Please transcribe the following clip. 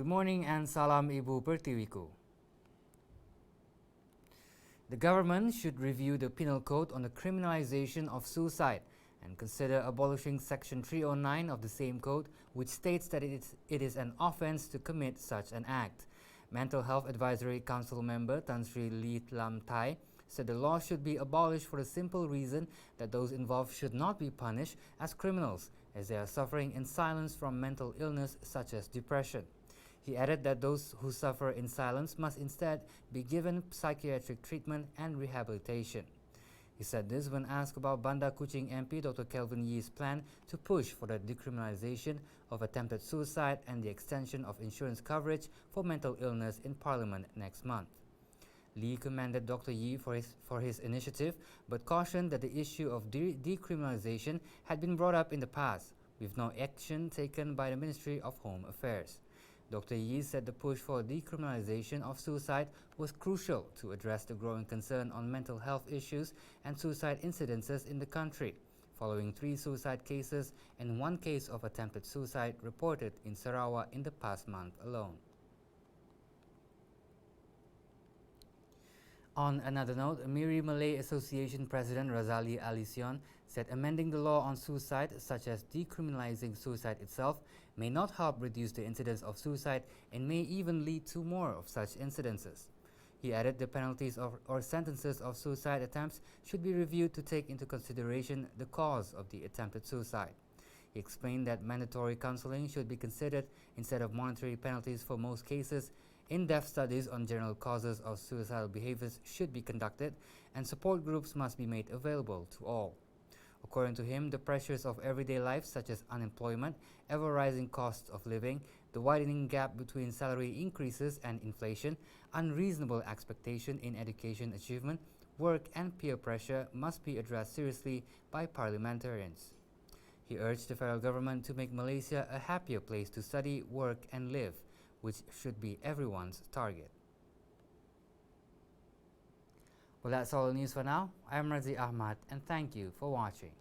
Good morning and salam Ibu Pertiwiku. The government should review the penal code on the criminalization of suicide and consider abolishing Section 309 of the same code, which states that it is an offense to commit such an act. Mental Health Advisory Council member Tan Sri Lee Lam Thai said the law should be abolished for the simple reason that those involved should not be punished as criminals, as they are suffering in silence from mental illness such as depression. He added that those who suffer in silence must instead be given psychiatric treatment and rehabilitation. He said this when asked about Banda Kuching MP Dr. Kelvin Yee's plan to push for the decriminalization of attempted suicide and the extension of insurance coverage for mental illness in Parliament next month. Lee commended Dr. Yee for his initiative, but cautioned that the issue of decriminalization had been brought up in the past, with no action taken by the Ministry of Home Affairs. Dr. Yee said the push for decriminalization of suicide was crucial to address the growing concern on mental health issues and suicide incidences in the country, following 3 suicide cases and 1 case of attempted suicide reported in Sarawak in the past month alone. On another note, Miri Malay Association President Razali Alision said amending the law on suicide, such as decriminalizing suicide itself, may not help reduce the incidence of suicide and may even lead to more of such incidences. He added the penalties or sentences of suicide attempts should be reviewed to take into consideration the cause of the attempted suicide. He explained that mandatory counseling should be considered instead of monetary penalties for most cases. In-depth studies on general causes of suicidal behaviors should be conducted, and support groups must be made available to all. According to him, the pressures of everyday life, such as unemployment, ever-rising costs of living, the widening gap between salary increases and inflation, unreasonable expectation in education achievement, work and peer pressure must be addressed seriously by parliamentarians. He urged the federal government to make Malaysia a happier place to study, work and live, which should be everyone's target. Well, that's all the news for now. I'm Razi Ahmad, and thank you for watching.